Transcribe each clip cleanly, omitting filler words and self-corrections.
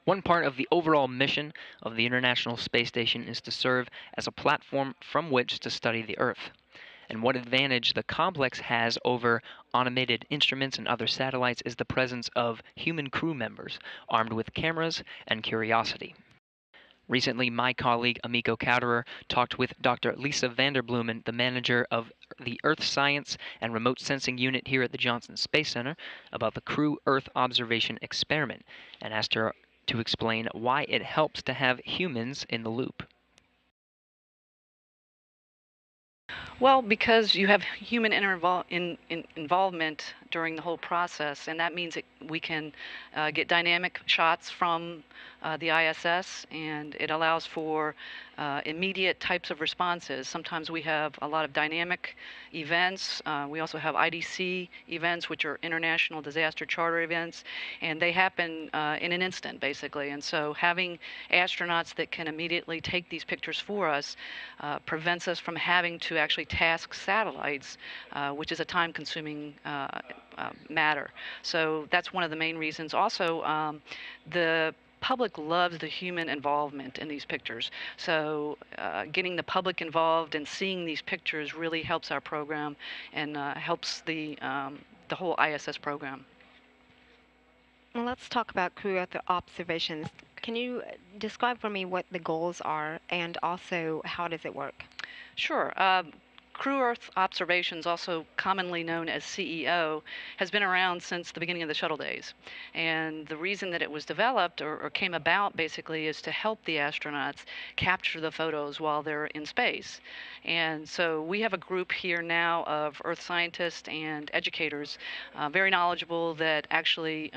One part of the overall mission of the International Space Station is to serve as a platform from which to study the Earth. And what advantage the complex has over automated instruments and other satellites is the presence of human crew members armed with cameras and curiosity. Recently, my colleague Amiko Kauderer talked with Dr. Lisa Vanderblumen, the manager of the Earth Science and Remote Sensing Unit here at the Johnson Space Center, about the Crew Earth Observation Experiment, and asked her to explain why it helps to have humans in the loop. Well, because you have human involvement during the whole process, and that means that we can get dynamic shots from the ISS, and it allows for immediate types of responses. Sometimes we have a lot of dynamic events. We also have IDC events, which are international disaster charter events, and they happen in an instant, basically. And so having astronauts that can immediately take these pictures for us prevents us from having to actually task satellites, which is a time-consuming matter. So that's one of the main reasons. Also, the public loves the human involvement in these pictures. So getting the public involved and seeing these pictures really helps our program and helps the whole ISS program. Well, let's talk about crew Earth observations. Can you describe for me what the goals are and also how does it work? Sure. Crew Earth Observations, also commonly known as CEO, has been around since the beginning of the shuttle days. And the reason that it was developed or came about basically is to help the astronauts capture the photos while they're in space. And so we have a group here now of earth scientists and educators, very knowledgeable, that actually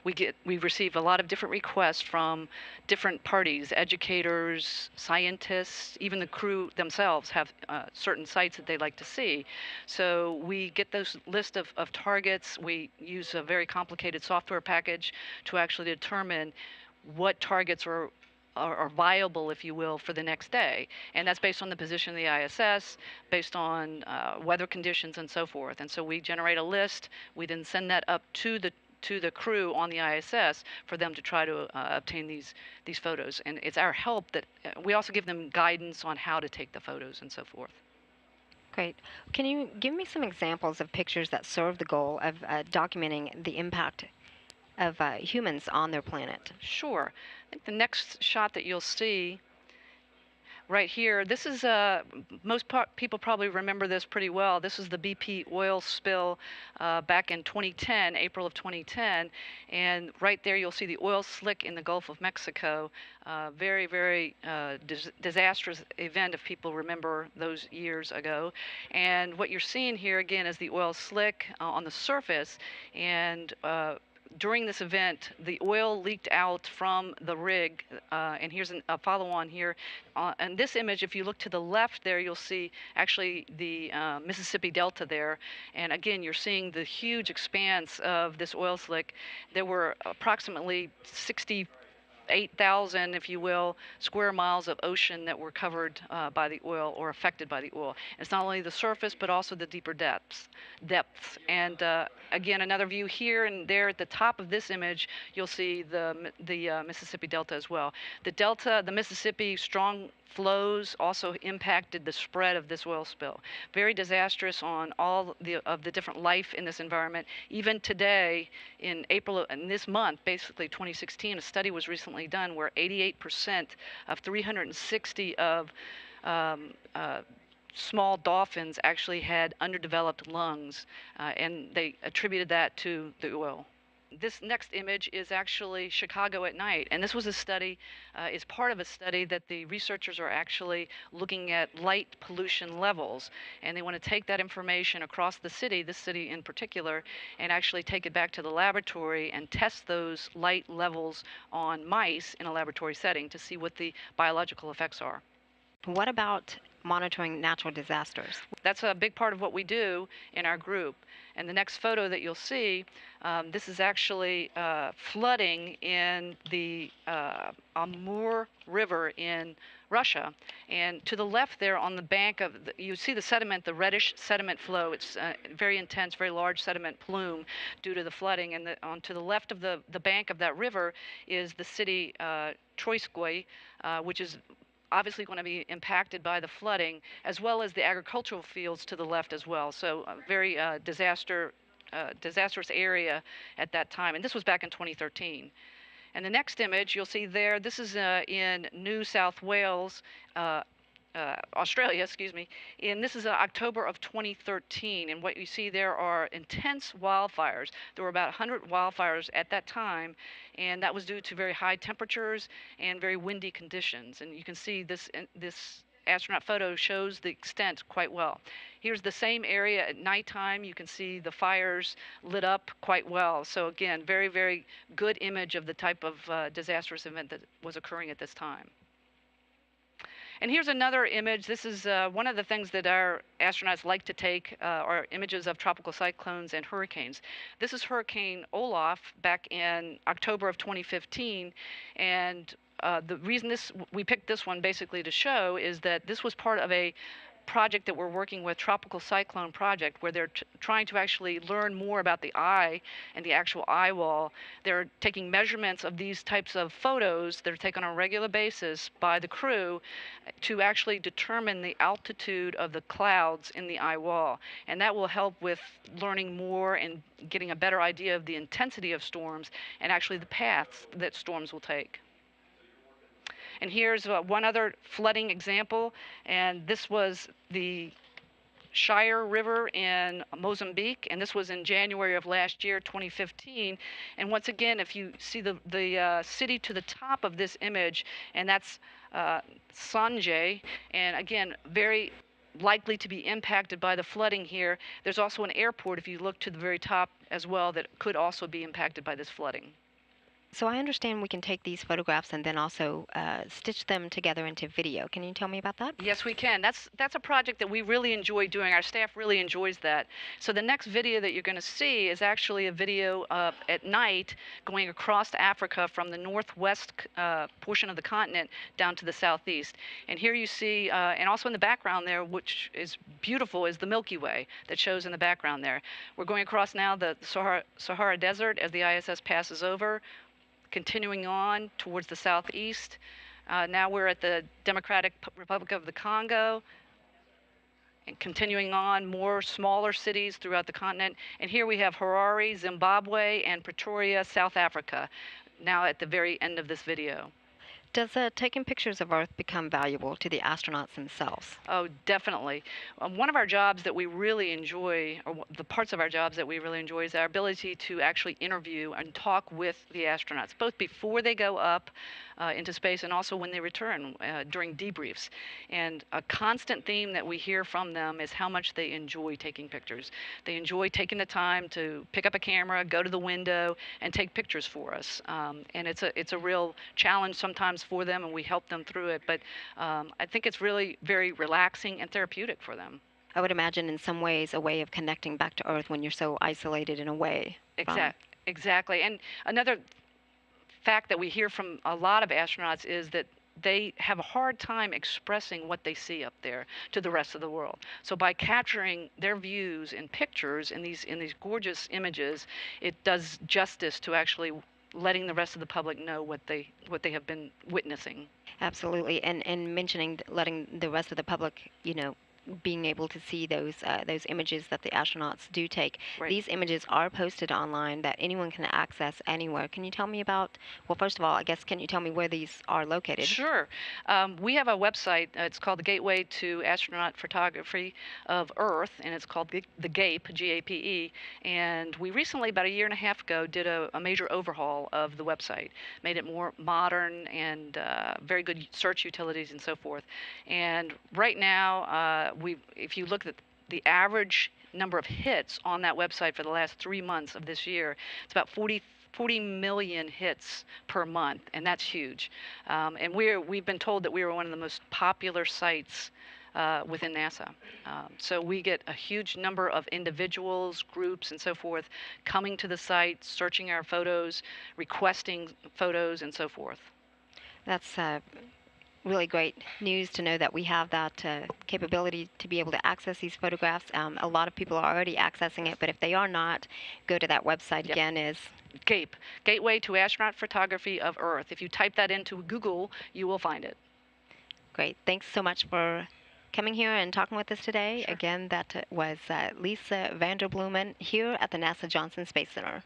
we receive a lot of different requests from different parties, educators, scientists, even the crew themselves have certain sites that they like to see. So we get those list of targets. We use a very complicated software package to actually determine what targets are viable, if you will, for the next day. And that's based on the position of the ISS, based on weather conditions, and so forth. And so we generate a list. We then send that up to the crew on the ISS for them to try to obtain these photos. And it's our help that we also give them guidance on how to take the photos and so forth. Great. Can you give me some examples of pictures that serve the goal of documenting the impact of humans on their planet? Sure. I think the next shot that you'll see right here, this is people probably remember this pretty well. This is the BP oil spill back in 2010, April of 2010, and right there you'll see the oil slick in the Gulf of Mexico. Very, very disastrous event if people remember those years ago. And what you're seeing here again is the oil slick on the surface, and during this event, the oil leaked out from the rig, and here's a follow-on here. And this image, if you look to the left there, you'll see actually the Mississippi Delta there. And again, you're seeing the huge expanse of this oil slick. There were approximately 8,000, if you will, square miles of ocean that were covered by the oil or affected by the oil. And it's not only the surface, but also the deeper depths. And again, another view here and there at the top of this image, you'll see the Mississippi Delta as well. The Delta, the Mississippi, strong flows also impacted the spread of this oil spill. Very disastrous on all of the different life in this environment. Even today, in April, in this month, basically 2016, a study was recently done where 88% of 360 of small dolphins actually had underdeveloped lungs, and they attributed that to the oil. This next image is actually Chicago at night, and this was a study, is part of a study that the researchers are actually looking at light pollution levels, and they want to take that information across the city, this city in particular, and actually take it back to the laboratory and test those light levels on mice in a laboratory setting to see what the biological effects are. What about monitoring natural disasters? That's a big part of what we do in our group. And the next photo that you'll see, this is actually flooding in the Amur River in Russia. And to the left there on the bank of, you see the sediment, the reddish sediment flow. It's very intense, very large sediment plume due to the flooding. And on to the left of the bank of that river is the city Troyskoy, which is obviously going to be impacted by the flooding, as well as the agricultural fields to the left as well. So a very disastrous area at that time. And this was back in 2013. And the next image you'll see there, this is in New South Wales, Australia, excuse me, and this is October of 2013. And what you see there are intense wildfires. There were about 100 wildfires at that time, and that was due to very high temperatures and very windy conditions. And you can see this astronaut photo shows the extent quite well. Here's the same area at nighttime. You can see the fires lit up quite well. So again, very, very good image of the type of disastrous event that was occurring at this time. And here's another image. This is one of the things that our astronauts like to take are images of tropical cyclones and hurricanes. This is Hurricane Olaf back in October of 2015. And the reason we picked this one basically to show is that this was part of a project that we're working with, Tropical Cyclone Project, where they're trying to actually learn more about the eye and the actual eye wall. They're taking measurements of these types of photos that are taken on a regular basis by the crew to actually determine the altitude of the clouds in the eye wall. And that will help with learning more and getting a better idea of the intensity of storms and actually the paths that storms will take. And here's one other flooding example, and this was the Shire River in Mozambique, and this was in January of last year, 2015. And once again, if you see the city to the top of this image, and that's Sanjay, and again, very likely to be impacted by the flooding here. There's also an airport, if you look to the very top as well, that could also be impacted by this flooding. So I understand we can take these photographs and then also stitch them together into video. Can you tell me about that? Yes, we can. That's a project that we really enjoy doing. Our staff really enjoys that. So the next video that you're going to see is actually a video at night going across Africa from the northwest portion of the continent down to the southeast. And here you see, and also in the background there, which is beautiful, is the Milky Way that shows in the background there. We're going across now the Sahara Desert as the ISS passes over, continuing on towards the southeast. Now we're at the Democratic Republic of the Congo, and continuing on, more smaller cities throughout the continent. And here we have Harare, Zimbabwe, and Pretoria, South Africa, now at the very end of this video. Does taking pictures of Earth become valuable to the astronauts themselves? Oh, definitely. One of our jobs that we really enjoy, or the parts of our jobs that we really enjoy, is our ability to actually interview and talk with the astronauts, both before they go up into space and also when they return during debriefs. And a constant theme that we hear from them is how much they enjoy taking pictures. They enjoy taking the time to pick up a camera, go to the window, and take pictures for us. And it's a real challenge sometimes for them, and we help them through it. But I think it's really very relaxing and therapeutic for them. I would imagine in some ways a way of connecting back to Earth when you're so isolated in a way. Exactly. And another fact that we hear from a lot of astronauts is that they have a hard time expressing what they see up there to the rest of the world. So by capturing their views in pictures in these gorgeous images, it does justice to actually letting the rest of the public know what they have been witnessing. Absolutely, and mentioning letting the rest of the public, being able to see those images that the astronauts do take. Right. These images are posted online that anyone can access anywhere. Can you tell me about, well, first of all, I guess, can you tell me where these are located? Sure. We have a website. It's called the Gateway to Astronaut Photography of Earth, and it's called the GAPE, G-A-P-E. And we recently, about a year and a half ago, did a major overhaul of the website, made it more modern and very good search utilities and so forth. And right now, if you look at the average number of hits on that website for the last 3 months of this year, it's about 40 million hits per month, and that's huge. And we've been told that we are one of the most popular sites within NASA. So we get a huge number of individuals, groups, and so forth coming to the site, searching our photos, requesting photos, and so forth. That's really great news to know that we have that capability to be able to access these photographs. A lot of people are already accessing it, but if they are not, go to that website. Yep. Again, is GAPE, Gateway to Astronaut Photography of Earth. If you type that into Google, you will find it. great. Thanks so much for coming here and talking with us today. Sure. Again, that was Lisa Vanderbloemen here at the NASA Johnson Space Center.